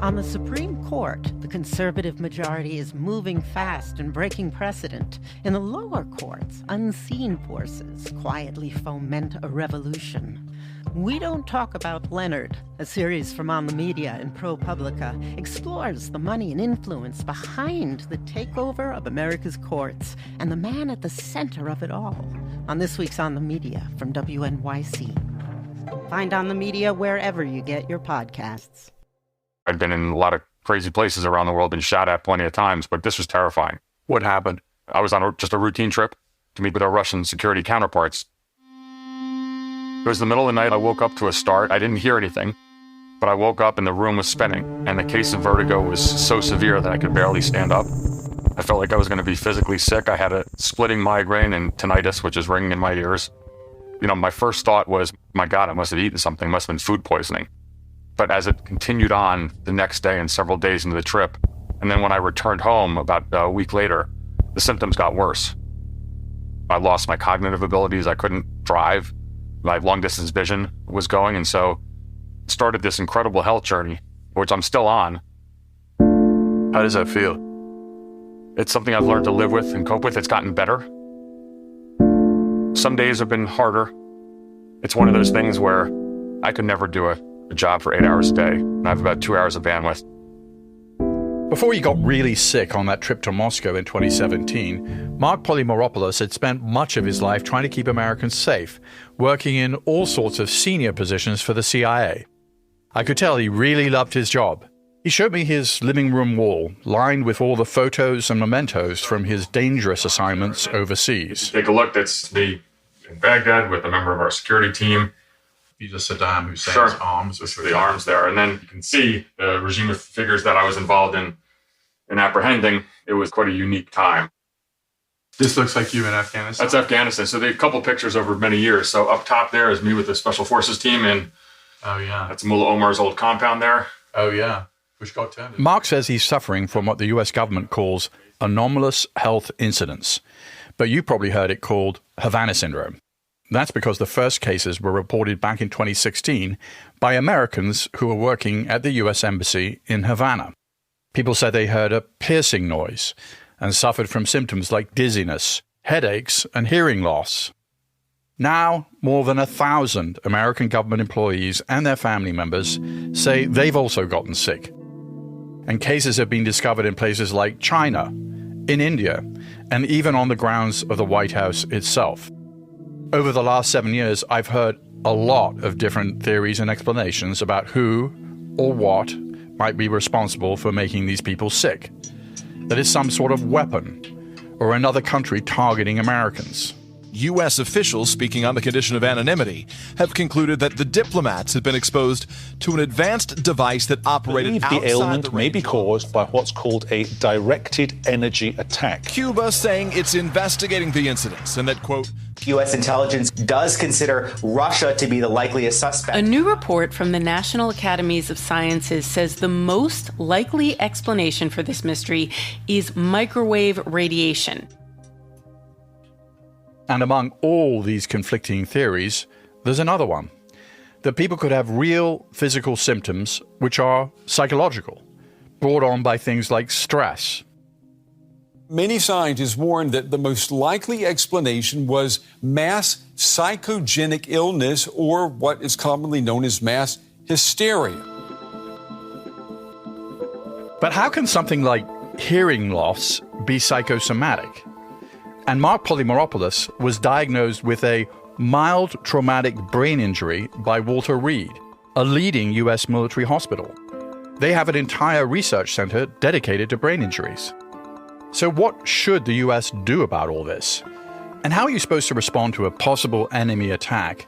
On the Supreme Court, the conservative majority is moving fast and breaking precedent. In the lower courts, unseen forces quietly foment a revolution. We Don't Talk About Leonard, a series from On the Media and ProPublica, explores the money and influence behind the takeover of America's courts and the man at the center of it all. On this week's On the Media from WNYC. Find On the Media wherever you get your podcasts. I'd been in a lot of crazy places around the world, been shot at plenty of times, but this was terrifying. What happened? I was on just a routine trip to meet with our Russian security counterparts. It was the middle of the night. I woke up to a start. I didn't hear anything, but I woke up and the room was spinning, and the case of vertigo was so severe that I could barely stand up. I felt like I was going to be physically sick. I had a splitting migraine and tinnitus, which is ringing in my ears. My first thought was, my God, I must have eaten something, must have been food poisoning. But as it continued on the next day and several days into the trip, and then when I returned home about a week later, the symptoms got worse. I lost my cognitive abilities. I couldn't drive. My long-distance vision was going, and so started this incredible health journey, which I'm still on. How does that feel? It's something I've learned to live with and cope with. It's gotten better. Some days have been harder. It's one of those things where I could never do a job for 8 hours a day, and I have about 2 hours of bandwidth. Before he got really sick on that trip to Moscow in 2017, Mark Polymeropoulos had spent much of his life trying to keep Americans safe, working in all sorts of senior positions for the CIA. I could tell he really loved his job. He showed me his living room wall, lined with all the photos and mementos from his dangerous assignments overseas. Take a look. That's me in Baghdad with a member of our security team. These are Saddam Hussein's arms. Those are the arms there. And then you can see the regime of figures that I was involved in apprehending. It was quite a unique time. This looks like you in Afghanistan? That's Afghanistan. So there are a couple pictures over many years. So up top there is me with the Special Forces team. And that's Mullah Omar's old compound there. Oh, yeah. Which got turned. Mark says he's suffering from what the U.S. government calls anomalous health incidents. But you probably heard it called Havana Syndrome. That's because the first cases were reported back in 2016 by Americans who were working at the U.S. Embassy in Havana. People said they heard a piercing noise and suffered from symptoms like dizziness, headaches, and hearing loss. Now, more than 1,000 American government employees and their family members say they've also gotten sick. And cases have been discovered in places like China, in India, and even on the grounds of the White House itself. Over the last 7 years, I've heard a lot of different theories and explanations about who or what might be responsible for making these people sick. That it's some sort of weapon or another country targeting Americans. U.S. officials speaking on the condition of anonymity have concluded that the diplomats had been exposed to an advanced device that operated outside the ailment the may be caused by what's called a directed energy attack. Cuba saying it's investigating the incidents and that, quote, U.S. intelligence does consider Russia to be the likeliest suspect. A new report from the National Academies of Sciences says the most likely explanation for this mystery is microwave radiation. And among all these conflicting theories, there's another one. That people could have real physical symptoms which are psychological, brought on by things like stress. Many scientists warned that the most likely explanation was mass psychogenic illness, or what is commonly known as mass hysteria. But how can something like hearing loss be psychosomatic? And Mark Polymeropoulos was diagnosed with a mild traumatic brain injury by Walter Reed, a leading U.S. military hospital. They have an entire research center dedicated to brain injuries. So what should the U.S. do about all this? And how are you supposed to respond to a possible enemy attack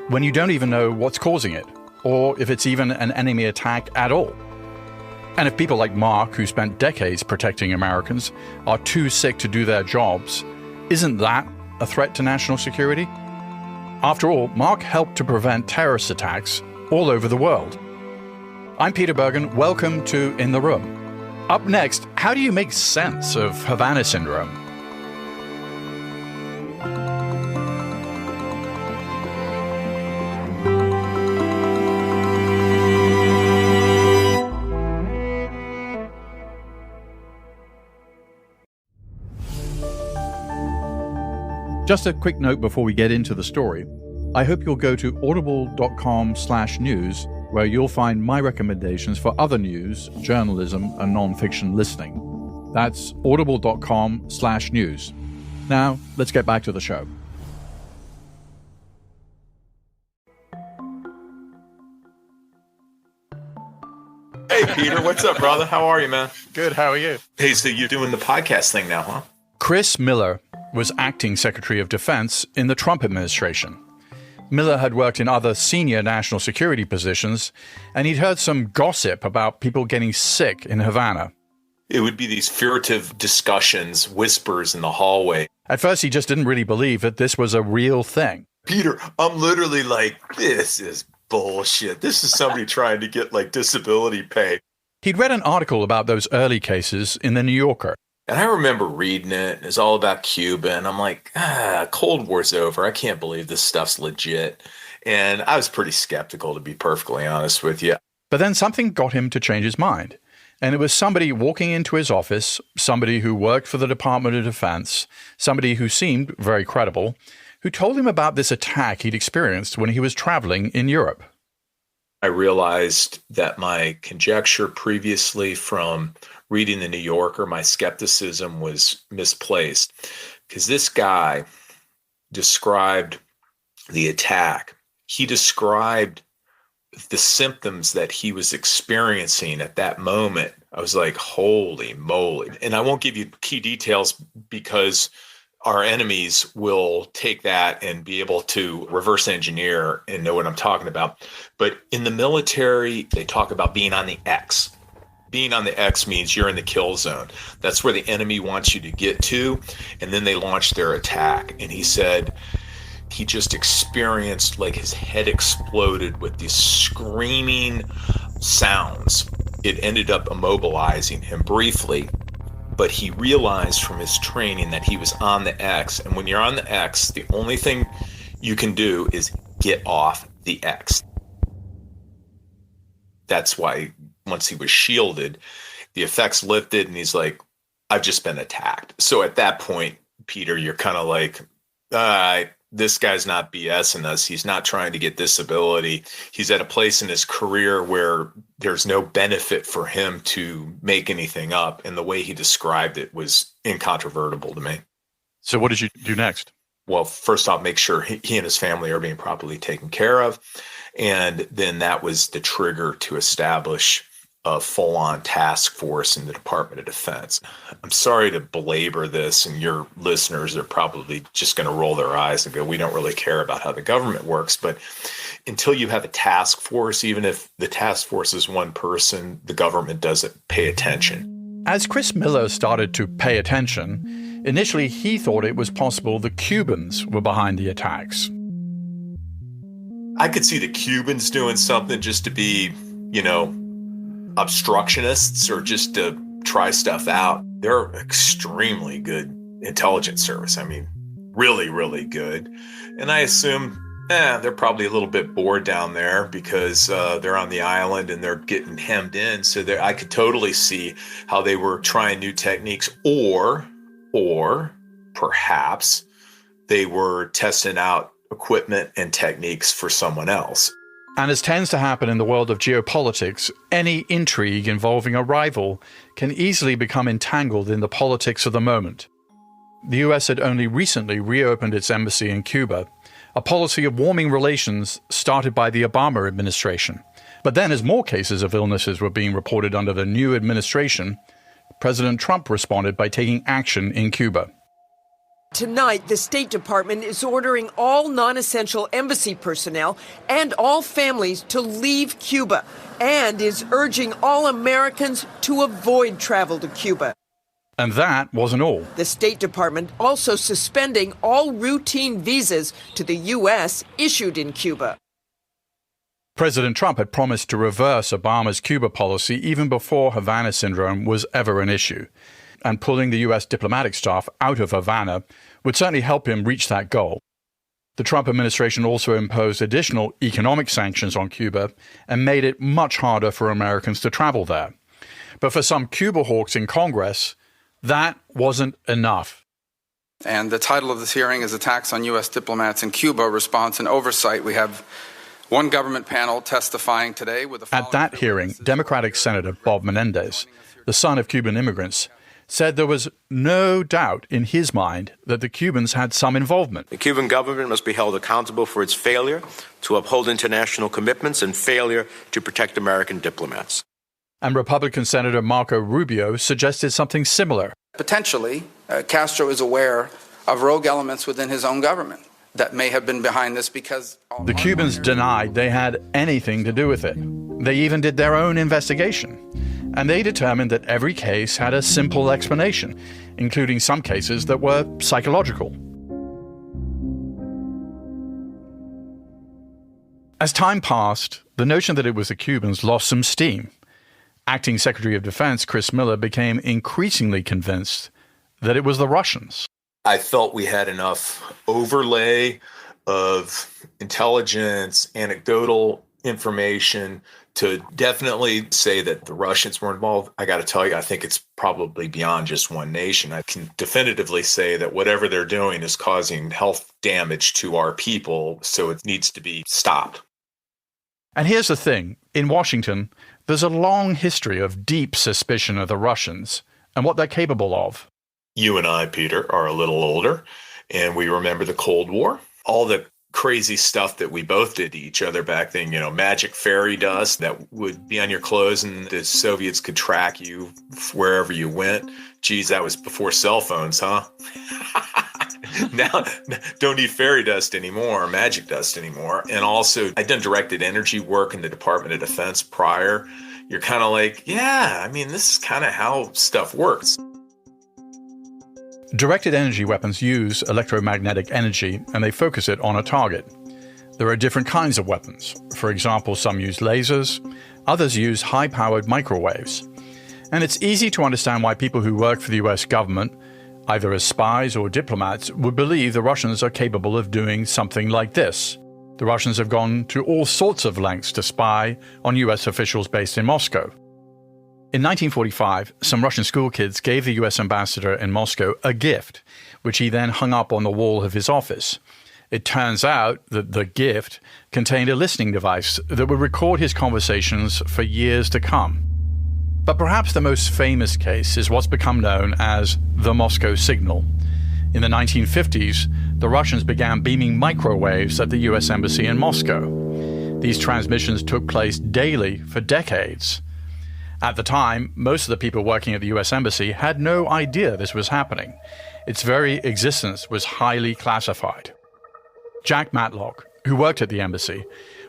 when you don't even know what's causing it, or if it's even an enemy attack at all? And if people like Mark, who spent decades protecting Americans, are too sick to do their jobs, isn't that a threat to national security? After all, Mark helped to prevent terrorist attacks all over the world. I'm Peter Bergen. Welcome to In the Room. Up next, how do you make sense of Havana Syndrome? Just a quick note before we get into the story. I hope you'll go to audible.com/news, where you'll find my recommendations for other news, journalism, and non-fiction listening. That's audible.com/news. Now, let's get back to the show. Hey, Peter, what's up, brother? How are you, man? Good, how are you? Hey, so you're doing the podcast thing now, huh? Chris Miller was acting Secretary of Defense in the Trump administration. Miller had worked in other senior national security positions, and he'd heard some gossip about people getting sick in Havana. It would be these furtive discussions, whispers in the hallway. At first, he just didn't really believe that this was a real thing. Peter, I'm literally like, this is bullshit. This is somebody trying to get, like, disability pay. He'd read an article about those early cases in the New Yorker. And I remember reading it. It's all about Cuba. And I'm like, Cold War's over. I can't believe this stuff's legit. And I was pretty skeptical, to be perfectly honest with you. But then something got him to change his mind. And it was somebody walking into his office, somebody who worked for the Department of Defense, somebody who seemed very credible, who told him about this attack he'd experienced when he was traveling in Europe. I realized that my conjecture previously from reading the New Yorker, my skepticism was misplaced, because this guy described the attack. He described the symptoms that he was experiencing at that moment. I was like, holy moly. And I won't give you key details because our enemies will take that and be able to reverse engineer and know what I'm talking about. But in the military, they talk about being on the X. Being on the X means you're in the kill zone. That's where the enemy wants you to get to, and then they launch their attack. And he said he just experienced like his head exploded with these screaming sounds. It ended up immobilizing him briefly, but he realized from his training that he was on the X. And when you're on the X, the only thing you can do is get off the X. That's why once he was shielded, the effects lifted, and he's like, I've just been attacked. So at that point, Peter, you're kind of like, this guy's not BSing us. He's not trying to get disability. He's at a place in his career where there's no benefit for him to make anything up. And the way he described it was incontrovertible to me. So what did you do next? Well, first off, make sure he and his family are being properly taken care of. And then that was the trigger to establish a full-on task force in the Department of Defense. I'm sorry to belabor this, and your listeners are probably just going to roll their eyes and go, we don't really care about how the government works. But until you have a task force, even if the task force is one person, the government doesn't pay attention. As Chris Miller started to pay attention, initially he thought it was possible the Cubans were behind the attacks. I could see the Cubans doing something just to be, obstructionists or just to try stuff out. They're extremely good intelligence service. I mean, really, really good. And I assume they're probably a little bit bored down there because they're on the island and they're getting hemmed in. So I could totally see how they were trying new techniques, or perhaps they were testing out equipment and techniques for someone else. And as tends to happen in the world of geopolitics, any intrigue involving a rival can easily become entangled in the politics of the moment. The US had only recently reopened its embassy in Cuba, a policy of warming relations started by the Obama administration. But then, as more cases of illnesses were being reported under the new administration, President Trump responded by taking action in Cuba. Tonight, the State Department is ordering all non-essential embassy personnel and all families to leave Cuba, and is urging all Americans to avoid travel to Cuba. And that wasn't all. The State Department also suspending all routine visas to the U.S. issued in Cuba. President Trump had promised to reverse Obama's Cuba policy even before Havana Syndrome was ever an issue. And pulling the U.S. diplomatic staff out of Havana would certainly help him reach that goal. The Trump administration also imposed additional economic sanctions on Cuba and made it much harder for Americans to travel there. But for some Cuba hawks in Congress, that wasn't enough. And the title of this hearing is Attacks on U.S. Diplomats in Cuba, Response and Oversight. We have one government panel testifying today with the At that hearing, Democratic Senator Bob Menendez, the son of Cuban immigrants, said there was no doubt in his mind that the Cubans had some involvement. The Cuban government must be held accountable for its failure to uphold international commitments and failure to protect American diplomats. And Republican Senator Marco Rubio suggested something similar. Potentially, Castro is aware of rogue elements within his own government that may have been behind this because... The Cubans denied they had anything to do with it. They even did their own investigation. And they determined that every case had a simple explanation, including some cases that were psychological. As time passed, the notion that it was the Cubans lost some steam. Acting Secretary of Defense Chris Miller became increasingly convinced that it was the Russians. I felt we had enough overlay of intelligence, anecdotal information to definitely say that the Russians were involved. I got to tell you, I think it's probably beyond just one nation. I can definitively say that whatever they're doing is causing health damage to our people, so it needs to be stopped. And here's the thing. In Washington, there's a long history of deep suspicion of the Russians and what they're capable of. You and I, Peter, are a little older, and we remember the Cold War. All the crazy stuff that we both did to each other back then, magic fairy dust that would be on your clothes and the Soviets could track you wherever you went. Geez, that was before cell phones, huh? Now, don't need fairy dust anymore, magic dust anymore. And also, I'd done directed energy work in the Department of Defense prior. You're kind of like, yeah, this is kind of how stuff works. Directed energy weapons use electromagnetic energy and they focus it on a target. There are different kinds of weapons. For example, some use lasers, others use high-powered microwaves. And it's easy to understand why people who work for the US government, either as spies or diplomats, would believe the Russians are capable of doing something like this. The Russians have gone to all sorts of lengths to spy on US officials based in Moscow. In 1945, some Russian schoolkids gave the US ambassador in Moscow a gift, which he then hung up on the wall of his office. It turns out that the gift contained a listening device that would record his conversations for years to come. But perhaps the most famous case is what's become known as the Moscow signal. In the 1950s, the Russians began beaming microwaves at the US embassy in Moscow. These transmissions took place daily for decades. At the time, most of the people working at the US Embassy had no idea this was happening. Its very existence was highly classified. Jack Matlock, who worked at the embassy,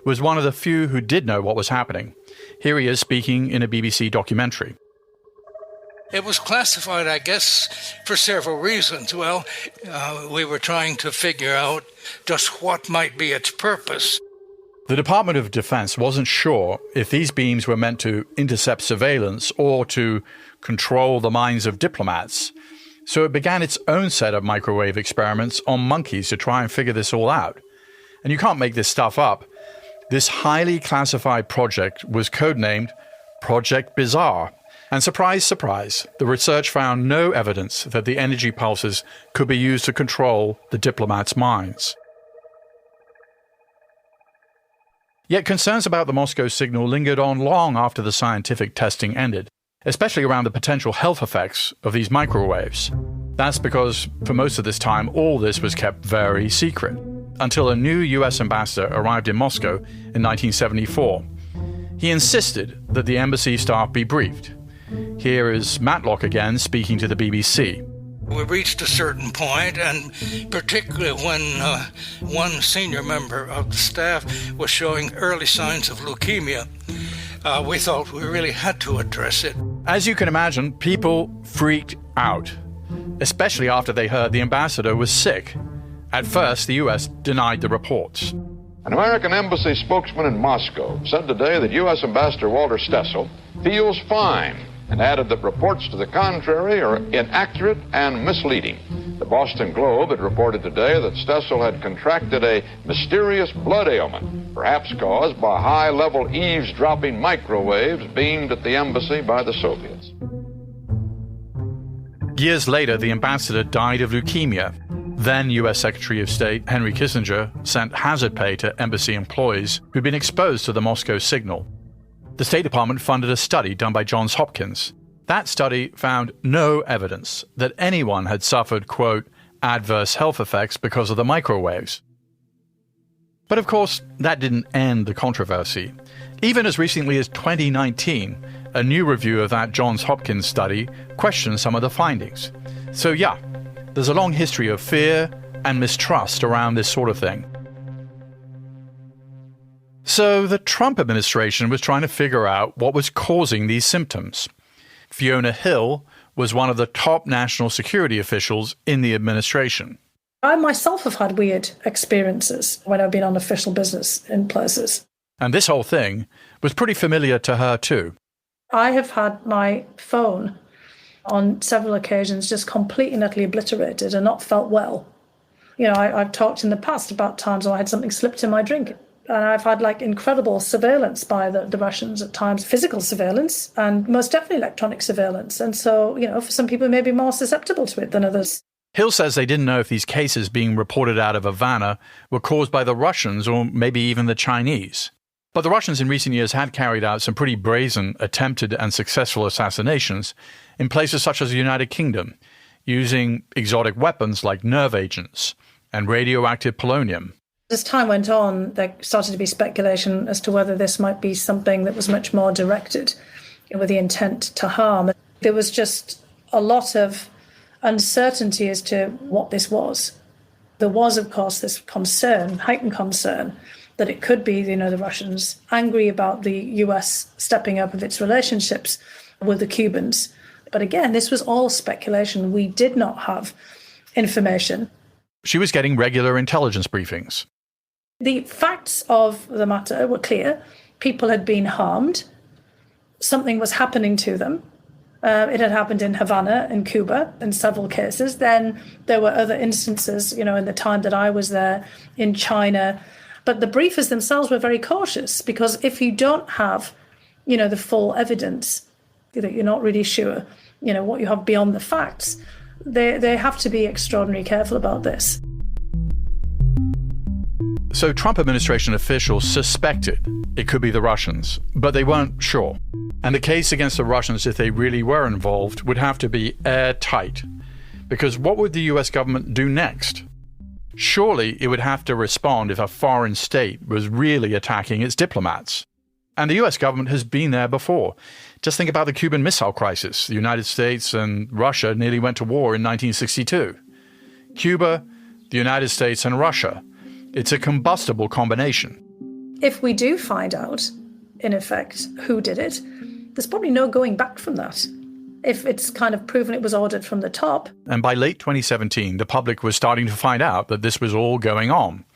was one of the few who did know what was happening. Here he is speaking in a BBC documentary. It was classified, I guess, for several reasons. Well, we were trying to figure out just what might be its purpose. The Department of Defense wasn't sure if these beams were meant to intercept surveillance or to control the minds of diplomats. So it began its own set of microwave experiments on monkeys to try and figure this all out. And you can't make this stuff up. This highly classified project was codenamed Project Bizarre. And surprise, surprise, the research found no evidence that the energy pulses could be used to control the diplomats' minds. Yet concerns about the Moscow signal lingered on long after the scientific testing ended, especially around the potential health effects of these microwaves. That's because for most of this time, all this was kept very secret, until a new US ambassador arrived in Moscow in 1974. He insisted that the embassy staff be briefed. Here is Matlock again speaking to the BBC. We reached a certain point, and particularly when one senior member of the staff was showing early signs of leukemia, we thought we really had to address it. As you can imagine, people freaked out, especially after they heard the ambassador was sick. At first, the U.S. denied the reports. An American embassy spokesman in Moscow said today that U.S. Ambassador Walter Stessel feels fine, and added that reports to the contrary are inaccurate and misleading. The Boston Globe had reported today that Stessel had contracted a mysterious blood ailment, perhaps caused by high-level eavesdropping microwaves beamed at the embassy by the Soviets. Years later, the ambassador died of leukemia. Then U.S. Secretary of State Henry Kissinger sent hazard pay to embassy employees who'd been exposed to the Moscow signal. The State Department funded a study done by Johns Hopkins. That study found no evidence that anyone had suffered, quote, adverse health effects because of the microwaves. But of course, that didn't end the controversy. Even as recently as 2019, a new review of that Johns Hopkins study questioned some of the findings. So yeah, there's a long history of fear and mistrust around this sort of thing. So the Trump administration was trying to figure out what was causing these symptoms. Fiona Hill was one of the top national security officials in the administration. I myself have had weird experiences when I've been on official business in places. And this whole thing was pretty familiar to her too. I have had my phone on several occasions just completely and utterly obliterated and not felt well. You know, I've talked in the past about times where I had something slipped in my drink. And I've had incredible surveillance by the Russians at times, physical surveillance and most definitely electronic surveillance. And so, for some people, may be more susceptible to it than others. Hill says they didn't know if these cases being reported out of Havana were caused by the Russians or maybe even the Chinese. But the Russians in recent years had carried out some pretty brazen, attempted and successful assassinations in places such as the United Kingdom, using exotic weapons like nerve agents and radioactive polonium. As time went on, there started to be speculation as to whether this might be something that was much more directed with the intent to harm. There was just a lot of uncertainty as to what this was. There was, of course, this concern, heightened concern, that it could be, the Russians angry about the US stepping up of its relationships with the Cubans. But again, this was all speculation. We did not have information. She was getting regular intelligence briefings. The facts of the matter were clear. People had been harmed. Something was happening to them. It had happened in Havana, in Cuba, in several cases. Then there were other instances, in the time that I was there, in China. But the briefers themselves were very cautious because if you don't have, the full evidence, that you're not really sure, what you have beyond the facts, they have to be extraordinarily careful about this. So Trump administration officials suspected it could be the Russians, but they weren't sure. And the case against the Russians, if they really were involved, would have to be airtight. Because what would the US government do next? Surely it would have to respond if a foreign state was really attacking its diplomats. And the US government has been there before. Just think about the Cuban Missile Crisis. The United States and Russia nearly went to war in 1962. Cuba, the United States, and Russia. It's a combustible combination. If we do find out, in effect, who did it, there's probably no going back from that. If it's kind of proven it was ordered from the top. And by late 2017, the public was starting to find out that this was all going on.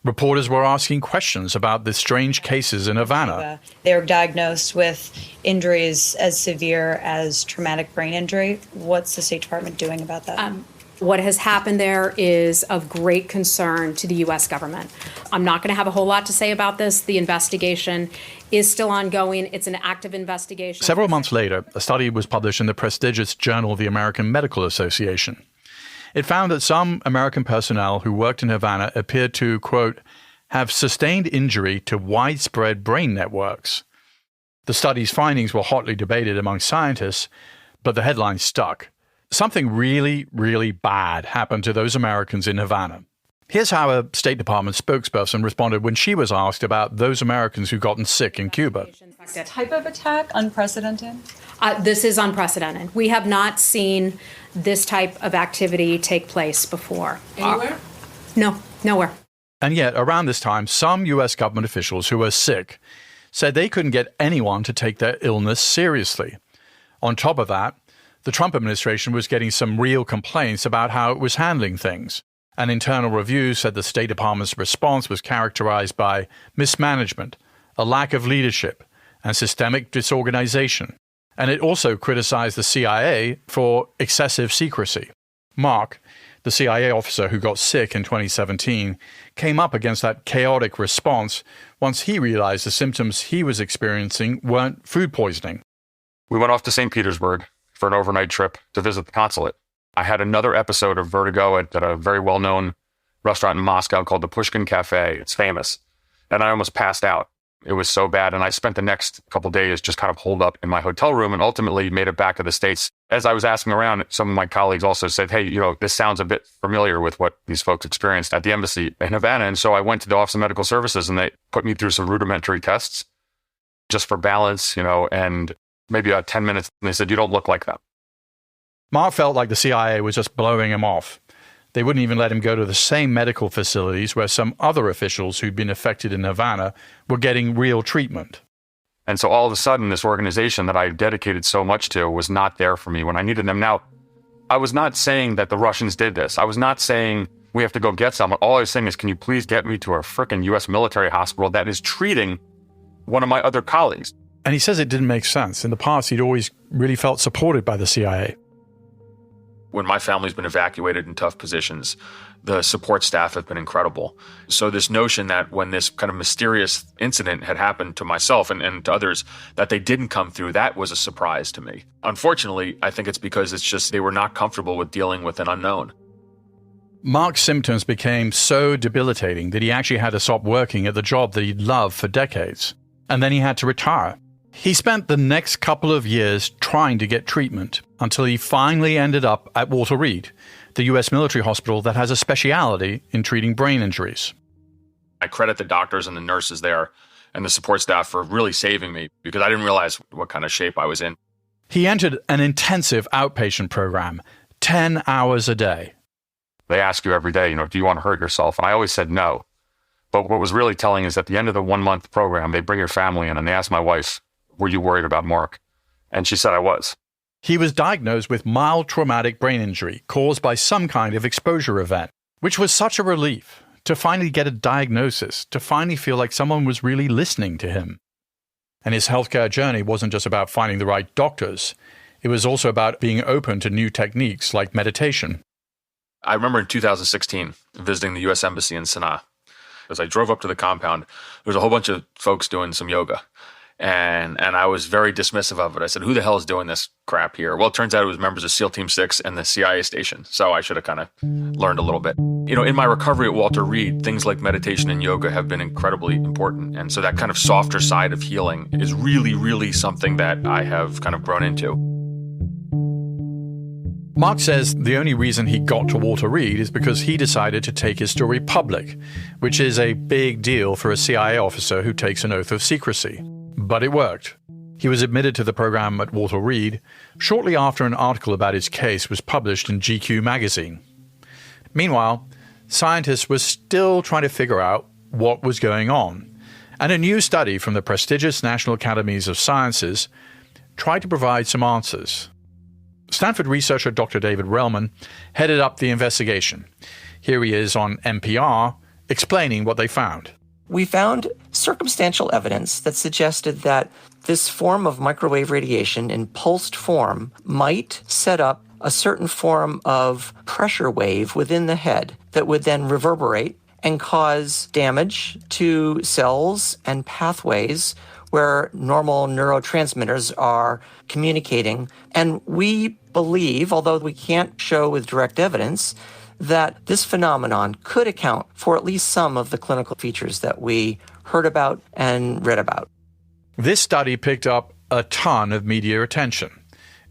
Reporters were asking questions about the strange cases in Havana. They're diagnosed with injuries as severe as traumatic brain injury. What's the State Department doing about that? What has happened there is of great concern to the U.S. government. I'm not going to have a whole lot to say about this. The investigation is still ongoing. It's an active investigation. Several months later, a study was published in the prestigious journal of the American Medical Association. It found that some American personnel who worked in Havana appeared to, quote, have sustained injury to widespread brain networks. The study's findings were hotly debated among scientists, but the headline stuck. Something really, really bad happened to those Americans in Havana. Here's how a State Department spokesperson responded when she was asked about those Americans who'd gotten sick in Cuba. This type of attack unprecedented? This is unprecedented. We have not seen this type of activity take place before. Anywhere? No, nowhere. And yet, around this time, some U.S. government officials who were sick said they couldn't get anyone to take their illness seriously. On top of that, the Trump administration was getting some real complaints about how it was handling things. An internal review said the State Department's response was characterized by mismanagement, a lack of leadership, and systemic disorganization. And it also criticized the CIA for excessive secrecy. Mark, the CIA officer who got sick in 2017, came up against that chaotic response once he realized the symptoms he was experiencing weren't food poisoning. We went off to St. Petersburg, for an overnight trip to visit the consulate. I had another episode of vertigo at a very well-known restaurant in Moscow called the Pushkin Cafe. It's famous. And I almost passed out. It was so bad. And I spent the next couple days just kind of holed up in my hotel room and ultimately made it back to the States. As I was asking around, some of my colleagues also said, hey, this sounds a bit familiar with what these folks experienced at the embassy in Havana. And so I went to the Office of Medical Services and they put me through some rudimentary tests just for balance, and maybe about 10 minutes. And they said, you don't look like that. Mark felt like the CIA was just blowing him off. They wouldn't even let him go to the same medical facilities where some other officials who'd been affected in Havana were getting real treatment. And so all of a sudden, this organization that I dedicated so much to was not there for me when I needed them. Now, I was not saying that the Russians did this. I was not saying we have to go get someone. All I was saying is, can you please get me to a frickin' U.S. military hospital that is treating one of my other colleagues? And he says it didn't make sense. In the past, he'd always really felt supported by the CIA. When my family's been evacuated in tough positions, the support staff have been incredible. So this notion that when this kind of mysterious incident had happened to myself and to others, that they didn't come through, that was a surprise to me. Unfortunately, I think it's because it's just they were not comfortable with dealing with an unknown. Mark's symptoms became so debilitating that he actually had to stop working at the job that he'd loved for decades. And then he had to retire. He spent the next couple of years trying to get treatment until he finally ended up at Walter Reed, the U.S. military hospital that has a specialty in treating brain injuries. I credit the doctors and the nurses there and the support staff for really saving me because I didn't realize what kind of shape I was in. He entered an intensive outpatient program, 10 hours a day. They ask you every day, do you want to hurt yourself? And I always said no. But what was really telling is at the end of the 1-month program, they bring your family in and they ask my wife, were you worried about Mark? And she said I was. He was diagnosed with mild traumatic brain injury caused by some kind of exposure event, which was such a relief to finally get a diagnosis, to finally feel like someone was really listening to him. And his healthcare journey wasn't just about finding the right doctors. It was also about being open to new techniques like meditation. I remember in 2016 visiting the U.S. Embassy in Sanaa. As I drove up to the compound, there was a whole bunch of folks doing some yoga. And I was very dismissive of it. I said, who the hell is doing this crap here? Well, it turns out it was members of SEAL Team 6 and the CIA station. So I should have kind of learned a little bit. In my recovery at Walter Reed, things like meditation and yoga have been incredibly important. And so that kind of softer side of healing is really, really something that I have kind of grown into. Mark says the only reason he got to Walter Reed is because he decided to take his story public, which is a big deal for a CIA officer who takes an oath of secrecy. But it worked. He was admitted to the program at Walter Reed shortly after an article about his case was published in GQ magazine. Meanwhile, scientists were still trying to figure out what was going on, and a new study from the prestigious National Academies of Sciences tried to provide some answers. Stanford researcher Dr. David Relman headed up the investigation. Here he is on NPR explaining what they found. We found circumstantial evidence that suggested that this form of microwave radiation in pulsed form might set up a certain form of pressure wave within the head that would then reverberate and cause damage to cells and pathways where normal neurotransmitters are communicating. And we believe, although we can't show with direct evidence, that this phenomenon could account for at least some of the clinical features that we heard about and read about. This study picked up a ton of media attention.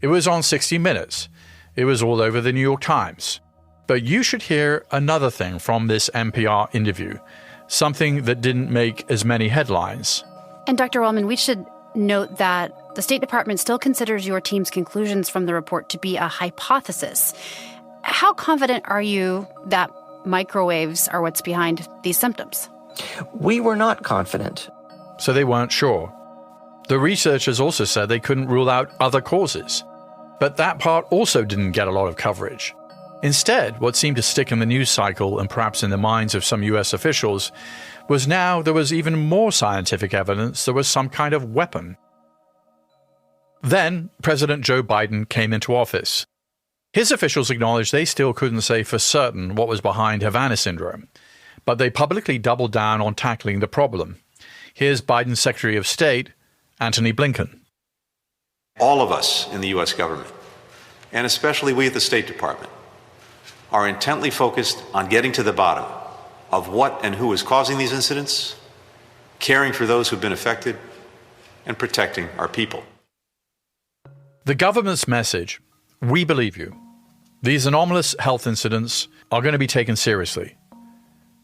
It was on 60 Minutes. It was all over the New York Times. But you should hear another thing from this NPR interview, something that didn't make as many headlines. And Dr. Wellman, we should note that the State Department still considers your team's conclusions from the report to be a hypothesis. How confident are you that microwaves are what's behind these symptoms? We were not confident. So they weren't sure. The researchers also said they couldn't rule out other causes. But that part also didn't get a lot of coverage. Instead, what seemed to stick in the news cycle and perhaps in the minds of some U.S. officials was now there was even more scientific evidence there was some kind of weapon. Then President Joe Biden came into office. His officials acknowledged they still couldn't say for certain what was behind Havana Syndrome, but they publicly doubled down on tackling the problem. Here's Biden's Secretary of State, Antony Blinken. All of us in the U.S. government and especially we at the State Department, are intently focused on getting to the bottom of what and who is causing these incidents, caring for those who've been affected, and protecting our people. The government's message, we believe you. These anomalous health incidents are going to be taken seriously.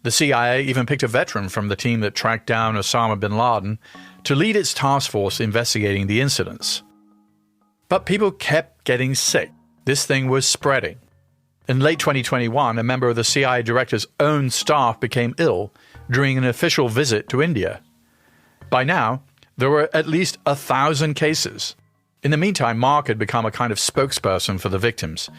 The CIA even picked a veteran from the team that tracked down Osama bin Laden to lead its task force investigating the incidents. But people kept getting sick. This thing was spreading. In late 2021, a member of the CIA director's own staff became ill during an official visit to India. By now, there were at least 1,000 cases. In the meantime, Mark had become a kind of spokesperson for the victims,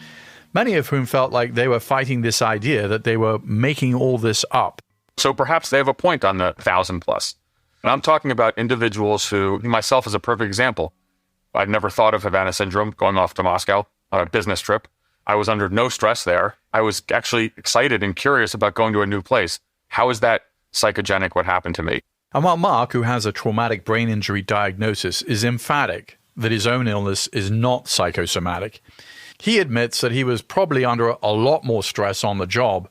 many of whom felt like they were fighting this idea that they were making all this up. So perhaps they have a point on the 1,000 plus. And I'm talking about individuals who, myself is a perfect example. I'd never thought of Havana Syndrome going off to Moscow on a business trip. I was under no stress there. I was actually excited and curious about going to a new place. How is that psychogenic, what happened to me? And while Mark, who has a traumatic brain injury diagnosis, is emphatic that his own illness is not psychosomatic, he admits that he was probably under a lot more stress on the job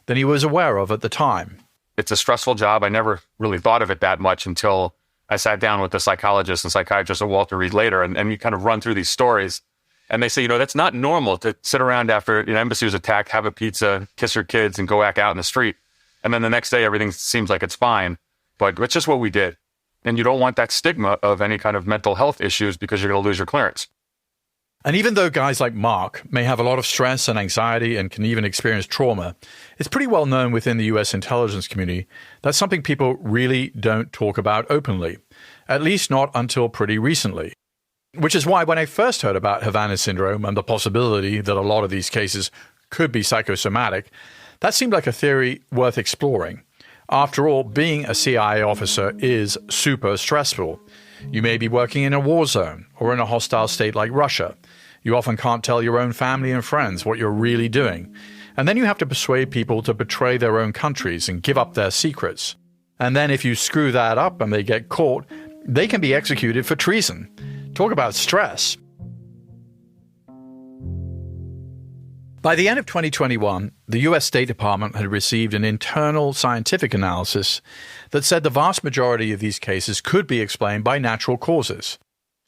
than he was aware of at the time. It's a stressful job. I never really thought of it that much until I sat down with the psychologist and psychiatrist at Walter Reed later, and you kind of run through these stories. And they say, that's not normal to sit around after an embassy was attacked, have a pizza, kiss your kids, and go back out in the street. And then the next day, everything seems like it's fine. But it's just what we did. And you don't want that stigma of any kind of mental health issues because you're going to lose your clearance. And even though guys like Mark may have a lot of stress and anxiety and can even experience trauma, it's pretty well known within the US intelligence community that's something people really don't talk about openly, at least not until pretty recently. Which is why when I first heard about Havana Syndrome and the possibility that a lot of these cases could be psychosomatic, that seemed like a theory worth exploring. After all, being a CIA officer is super stressful. You may be working in a war zone or in a hostile state like Russia. You often can't tell your own family and friends what you're really doing. And then you have to persuade people to betray their own countries and give up their secrets. And then if you screw that up and they get caught, they can be executed for treason. Talk about stress. By the end of 2021, the US State Department had received an internal scientific analysis that said the vast majority of these cases could be explained by natural causes.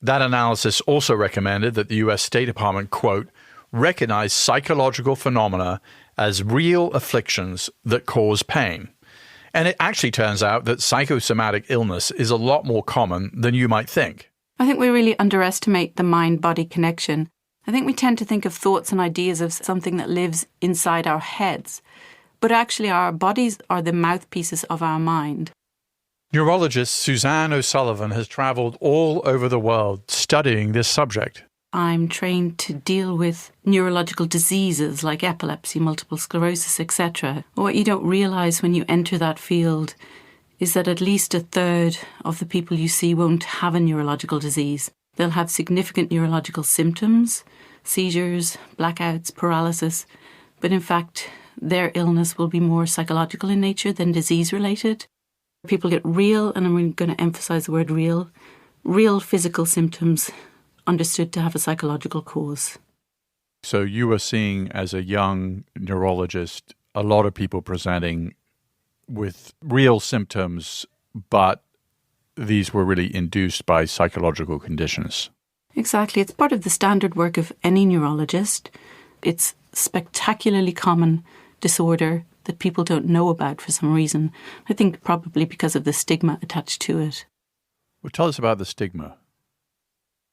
That analysis also recommended that the US State Department, quote, recognize psychological phenomena as real afflictions that cause pain. And it actually turns out that psychosomatic illness is a lot more common than you might think. I think we really underestimate the mind-body connection. I think we tend to think of thoughts and ideas as something that lives inside our heads. But actually our bodies are the mouthpieces of our mind. Neurologist Suzanne O'Sullivan has traveled all over the world studying this subject. I'm trained to deal with neurological diseases like epilepsy, multiple sclerosis, etc. What you don't realise when you enter that field is that at least a third of the people you see won't have a neurological disease. They'll have significant neurological symptoms, seizures, blackouts, paralysis, but in fact, their illness will be more psychological in nature than disease-related. People get real, and I'm going to emphasise the word real physical symptoms understood to have a psychological cause. So you were seeing, as a young neurologist, a lot of people presenting with real symptoms, but these were really induced by psychological conditions. Exactly. It's part of the standard work of any neurologist. It's spectacularly common disorder that people don't know about for some reason. I think probably because of the stigma attached to it. Well, tell us about the stigma.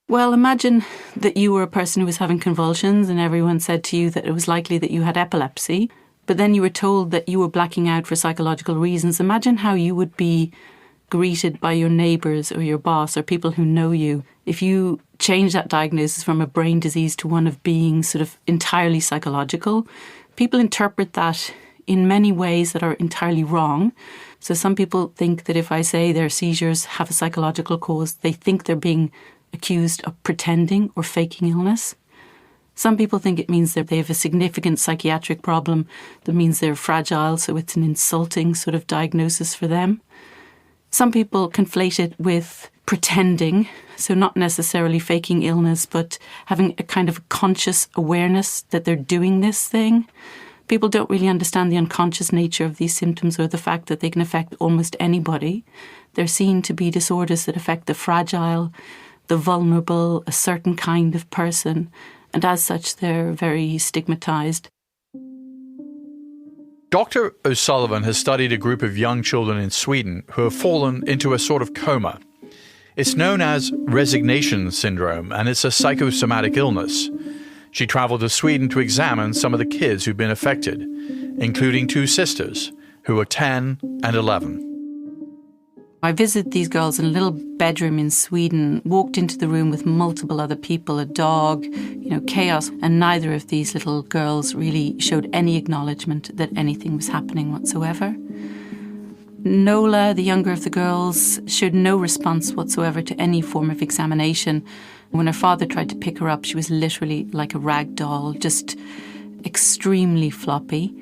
Well, imagine that you were a person who was having convulsions and everyone said to you that it was likely that you had epilepsy, but then you were told that you were blacking out for psychological reasons. Imagine how you would be greeted by your neighbours or your boss or people who know you if you change that diagnosis from a brain disease to one of being sort of entirely psychological. People interpret that in many ways that are entirely wrong. So some people think that if I say their seizures have a psychological cause, they think they're being accused of pretending or faking illness. Some people think it means that they have a significant psychiatric problem that means they're fragile, so it's an insulting sort of diagnosis for them. Some people conflate it with pretending, so not necessarily faking illness, but having a kind of conscious awareness that they're doing this thing. People don't really understand the unconscious nature of these symptoms or the fact that they can affect almost anybody. They're seen to be disorders that affect the fragile, the vulnerable, a certain kind of person, and as such, they're very stigmatized. Dr. O'Sullivan has studied a group of young children in Sweden who have fallen into a sort of coma. It's known as resignation syndrome, and it's a psychosomatic illness. She traveled to Sweden to examine some of the kids who've been affected, including two sisters who are 10 and 11. I visited these girls in a little bedroom in Sweden, walked into the room with multiple other people, a dog, chaos, and neither of these little girls really showed any acknowledgement that anything was happening whatsoever. Nola, the younger of the girls, showed no response whatsoever to any form of examination. When her father tried to pick her up, she was literally like a rag doll, just extremely floppy.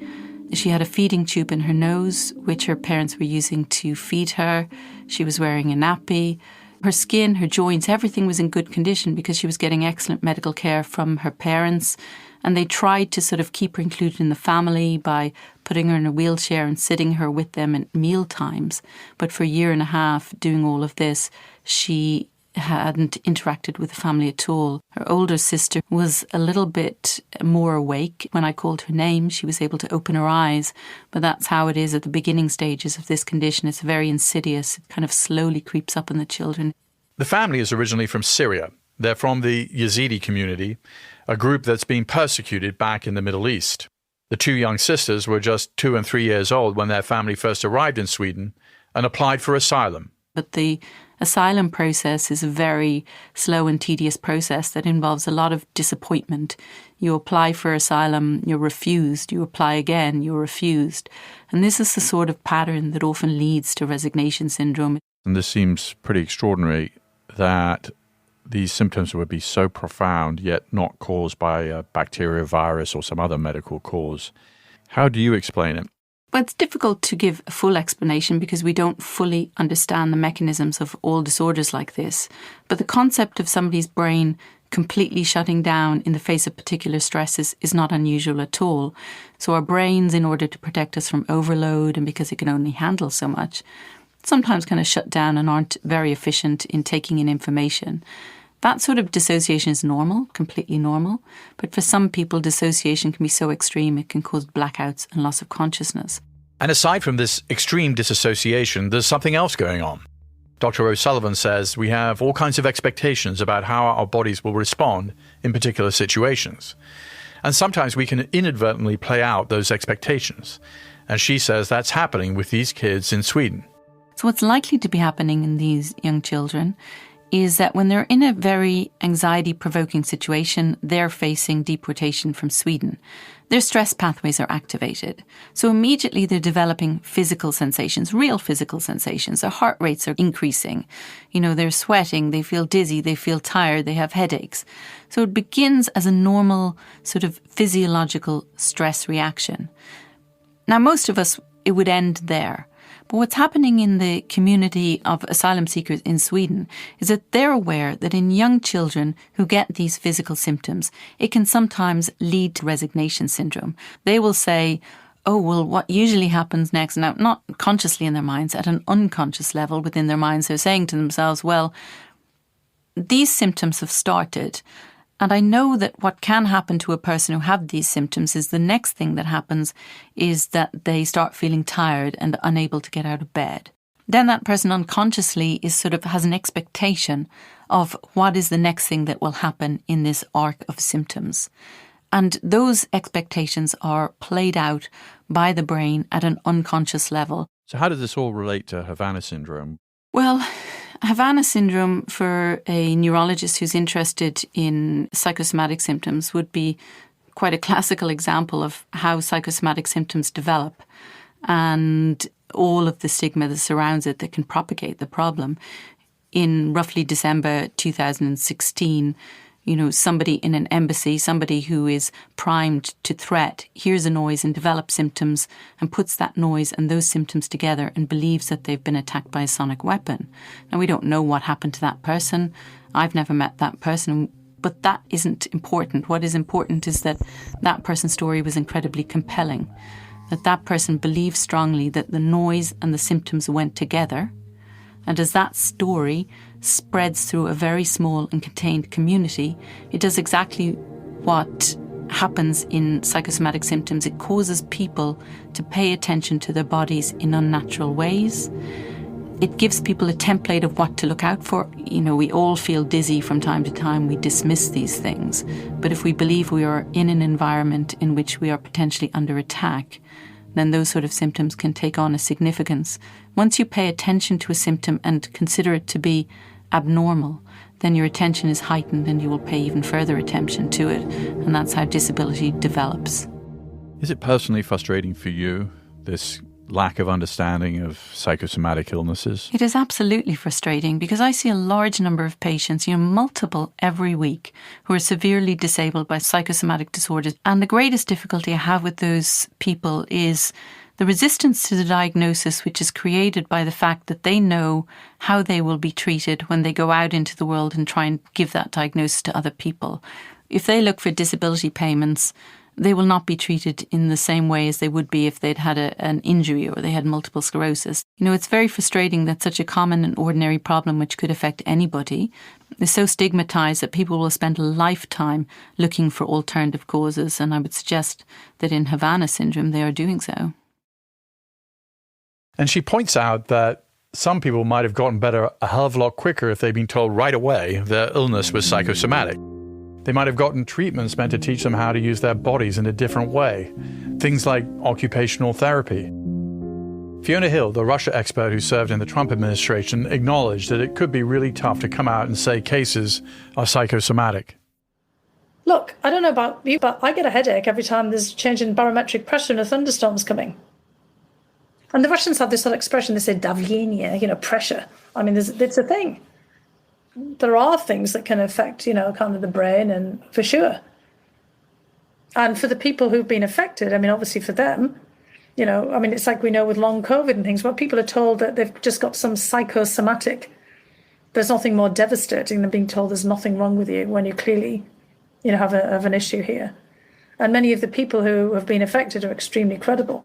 She had a feeding tube in her nose, which her parents were using to feed her. She was wearing a nappy. Her skin, her joints, everything was in good condition because she was getting excellent medical care from her parents. And they tried to sort of keep her included in the family by putting her in a wheelchair and sitting her with them at meal times. But for a year and a half doing all of this, she hadn't interacted with the family at all. Her older sister was a little bit more awake. When I called her name, she was able to open her eyes. But that's how it is at the beginning stages of this condition. It's very insidious. It kind of slowly creeps up in the children. The family is originally from Syria. They're from the Yazidi community, a group that's been persecuted back in the Middle East. The two young sisters were just 2 and 3 years old when their family first arrived in Sweden and applied for asylum. But the asylum process is a very slow and tedious process that involves a lot of disappointment. You apply for asylum, you're refused. You apply again, you're refused. And this is the sort of pattern that often leads to resignation syndrome. And this seems pretty extraordinary that these symptoms would be so profound, yet not caused by a bacteria, virus, or some other medical cause. How do you explain it? Well, it's difficult to give a full explanation because we don't fully understand the mechanisms of all disorders like this. But the concept of somebody's brain completely shutting down in the face of particular stresses is not unusual at all. So our brains, in order to protect us from overload and because it can only handle so much, sometimes kind of shut down and aren't very efficient in taking in information. That sort of dissociation is normal, completely normal, but for some people dissociation can be so extreme it can cause blackouts and loss of consciousness. And aside from this extreme disassociation, there's something else going on. Dr. O'Sullivan says we have all kinds of expectations about how our bodies will respond in particular situations. And sometimes we can inadvertently play out those expectations. And she says that's happening with these kids in Sweden. So what's likely to be happening in these young children is that when they're in a very anxiety-provoking situation, they're facing deportation from Sweden. Their stress pathways are activated. So immediately they're developing physical sensations, real physical sensations. Their heart rates are increasing. They're sweating, they feel dizzy, they feel tired, they have headaches. So it begins as a normal sort of physiological stress reaction. Now, most of us, it would end there. But what's happening in the community of asylum seekers in Sweden is that they're aware that in young children who get these physical symptoms, it can sometimes lead to resignation syndrome. They will say, oh, well, what usually happens next, now not consciously in their minds, at an unconscious level within their minds, they're saying to themselves, well, these symptoms have started. And I know that what can happen to a person who have these symptoms is the next thing that happens is that they start feeling tired and unable to get out of bed. Then that person unconsciously has an expectation of what is the next thing that will happen in this arc of symptoms. And those expectations are played out by the brain at an unconscious level. So how does this all relate to Havana Syndrome? Well, Havana Syndrome, for a neurologist who's interested in psychosomatic symptoms, would be quite a classical example of how psychosomatic symptoms develop and all of the stigma that surrounds it that can propagate the problem. In roughly December 2016, somebody in an embassy, somebody who is primed to threat, hears a noise and develops symptoms and puts that noise and those symptoms together and believes that they've been attacked by a sonic weapon. Now, we don't know what happened to that person. I've never met that person, but that isn't important. What is important is that that person's story was incredibly compelling, that that person believed strongly that the noise and the symptoms went together. And as that story spreads through a very small and contained community, it does exactly what happens in psychosomatic symptoms. It causes people to pay attention to their bodies in unnatural ways. It gives people a template of what to look out for. We all feel dizzy from time to time. We dismiss these things. But if we believe we are in an environment in which we are potentially under attack, then those sort of symptoms can take on a significance. Once you pay attention to a symptom and consider it to be abnormal, then your attention is heightened and you will pay even further attention to it. And that's how disability develops. Is it personally frustrating for you, this lack of understanding of psychosomatic illnesses? It is absolutely frustrating because I see a large number of patients, multiple every week, who are severely disabled by psychosomatic disorders. And the greatest difficulty I have with those people is the resistance to the diagnosis, which is created by the fact that they know how they will be treated when they go out into the world and try and give that diagnosis to other people. If they look for disability payments, they will not be treated in the same way as they would be if they'd had an injury or they had multiple sclerosis. It's very frustrating that such a common and ordinary problem which could affect anybody is so stigmatized that people will spend a lifetime looking for alternative causes, and I would suggest that in Havana Syndrome they are doing so. And she points out that some people might have gotten better a hell of a lot quicker if they'd been told right away their illness was psychosomatic. They might have gotten treatments meant to teach them how to use their bodies in a different way. Things like occupational therapy. Fiona Hill, the Russia expert who served in the Trump administration, acknowledged that it could be really tough to come out and say cases are psychosomatic. Look, I don't know about you, but I get a headache every time there's a change in barometric pressure and a thunderstorm's coming. And the Russians have this whole expression, they say davlение, pressure. I mean, it's a thing. There are things that can affect, kind of the brain, and for sure. And for the people who've been affected, obviously for them, it's like we know with long COVID and things, where people are told that they've just got some psychosomatic. There's nothing more devastating than being told there's nothing wrong with you when you clearly, have an issue here. And many of the people who have been affected are extremely credible.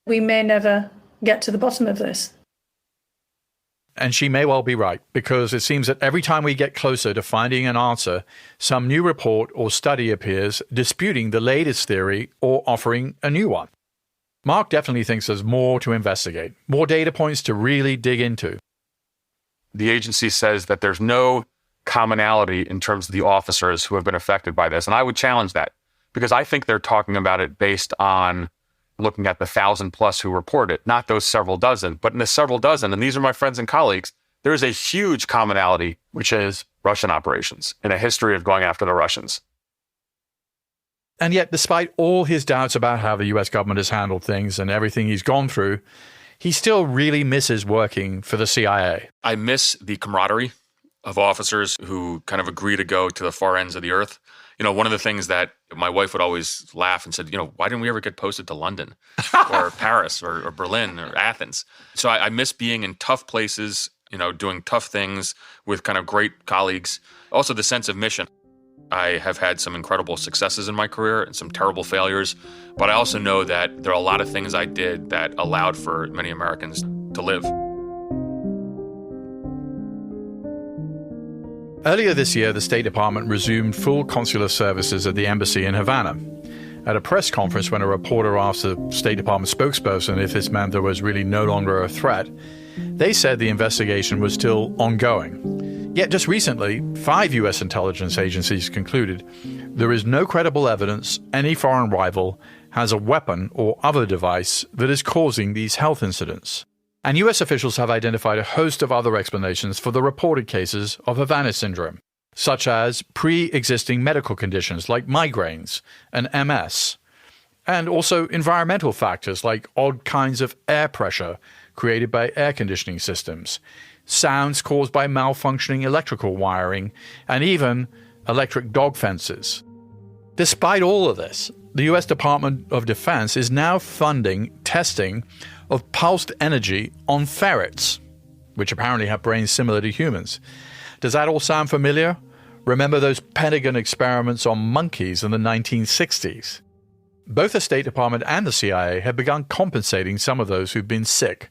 We may never get to the bottom of this. And she may well be right, because it seems that every time we get closer to finding an answer, some new report or study appears disputing the latest theory or offering a new one. Mark definitely thinks there's more to investigate, more data points to really dig into. The agency says that there's no commonality in terms of the officers who have been affected by this. And I would challenge that, because I think they're talking about it based on looking at the 1,000+ who report it, not those several dozen. But in the several dozen, and these are my friends and colleagues, there is a huge commonality, which is Russian operations and a history of going after the Russians. And yet, despite all his doubts about how the US government has handled things and everything he's gone through, he still really misses working for the CIA. I miss the camaraderie of officers who kind of agree to go to the far ends of the earth. One of the things that my wife would always laugh and said, why didn't we ever get posted to London or Paris or Berlin or Athens? So I miss being in tough places, doing tough things with kind of great colleagues. Also, the sense of mission. I have had some incredible successes in my career and some terrible failures, but I also know that there are a lot of things I did that allowed for many Americans to live. Earlier this year, the State Department resumed full consular services at the embassy in Havana. At a press conference, when a reporter asked the State Department spokesperson if this meant there was really no longer a threat, they said the investigation was still ongoing. Yet just recently, 5 U.S. intelligence agencies concluded there is no credible evidence any foreign rival has a weapon or other device that is causing these health incidents. And U.S. officials have identified a host of other explanations for the reported cases of Havana Syndrome, such as pre-existing medical conditions like migraines and MS, and also environmental factors like odd kinds of air pressure created by air conditioning systems, sounds caused by malfunctioning electrical wiring, and even electric dog fences. Despite all of this, the US Department of Defense is now funding testing of pulsed energy on ferrets, which apparently have brains similar to humans. Does that all sound familiar? Remember those Pentagon experiments on monkeys in the 1960s? Both the State Department and the CIA have begun compensating some of those who've been sick.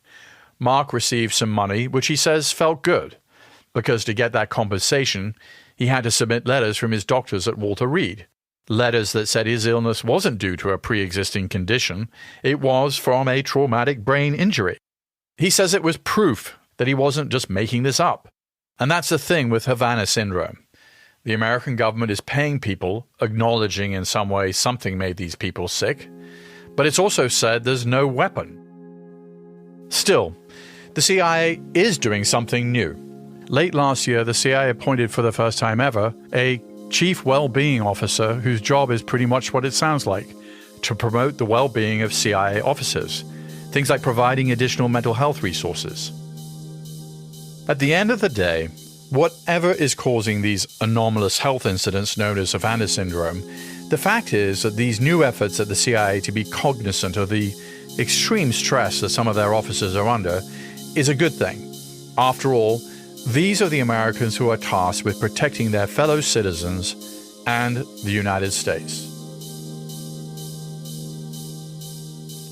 Mark received some money, which he says felt good, because to get that compensation, he had to submit letters from his doctors at Walter Reed. Letters that said his illness wasn't due to a pre-existing condition, it was from a traumatic brain injury. He says it was proof that he wasn't just making this up. And that's the thing with Havana Syndrome. The American government is paying people, acknowledging in some way something made these people sick, but it's also said there's no weapon. Still, the CIA is doing something new. Late last year, the CIA appointed for the first time ever a chief well-being officer whose job is pretty much what it sounds like, to promote the well-being of CIA officers, things like providing additional mental health resources. At the end of the day, whatever is causing these anomalous health incidents known as Havana Syndrome, the fact is that these new efforts at the CIA to be cognizant of the extreme stress that some of their officers are under is a good thing. After all, these are the Americans who are tasked with protecting their fellow citizens and the United States.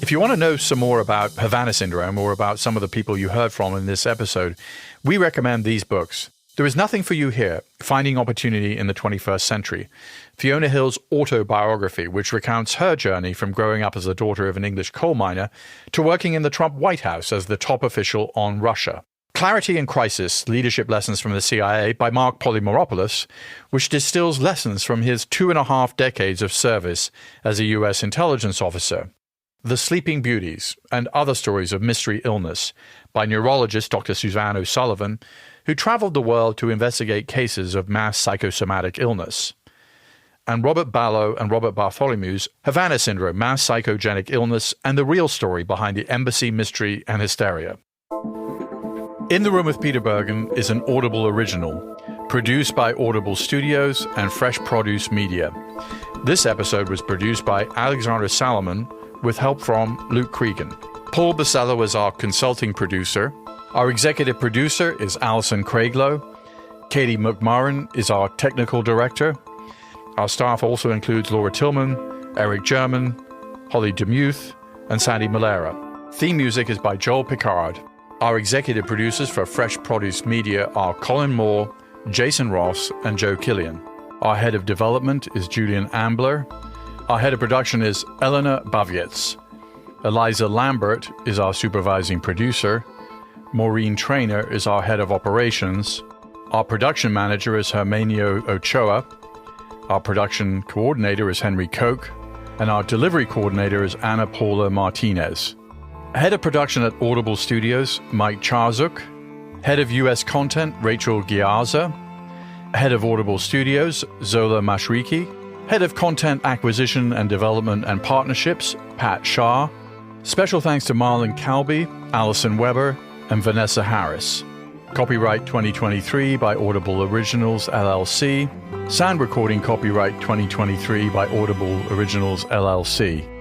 If you want to know some more about Havana Syndrome or about some of the people you heard from in this episode, we recommend these books. There is Nothing for You Here, Finding Opportunity in the 21st Century, Fiona Hill's autobiography, which recounts her journey from growing up as the daughter of an English coal miner to working in the Trump White House as the top official on Russia. Clarity in Crisis, Leadership Lessons from the CIA by Mark Polymeropoulos, which distills lessons from his 2.5 decades of service as a U.S. intelligence officer. The Sleeping Beauties and Other Stories of Mystery Illness by neurologist Dr. Suzanne O'Sullivan, who traveled the world to investigate cases of mass psychosomatic illness. And Robert Ballo and Robert Bartholomew's Havana Syndrome, Mass Psychogenic Illness and the Real Story Behind the Embassy Mystery and Hysteria. In the Room with Peter Bergen is an Audible original, produced by Audible Studios and Fresh Produce Media. This episode was produced by Alexander Salomon with help from Luke Cregan. Paul Basello is our consulting producer. Our executive producer is Alison Craiglow. Katie McMurran is our technical director. Our staff also includes Laura Tillman, Eric German, Holly DeMuth, and Sandy Malera. Theme music is by Joel Picard. Our executive producers for Fresh Produce Media are Colin Moore, Jason Ross, and Joe Killian. Our head of development is Julian Ambler. Our head of production is Elena Bavietz. Eliza Lambert is our supervising producer. Maureen Traynor is our head of operations. Our production manager is Hermenio Ochoa. Our production coordinator is Henry Koch. And our delivery coordinator is Ana Paula Martinez. Head of production at Audible Studios, Mike Charzuk. Head of U.S. content, Rachel Giaza. Head of Audible Studios, Zola Mashriki. Head of content acquisition and development and partnerships, Pat Shah. Special thanks to Marlon Calby, Allison Weber, and Vanessa Harris. Copyright 2023 by Audible Originals, LLC. Sound recording copyright 2023 by Audible Originals, LLC.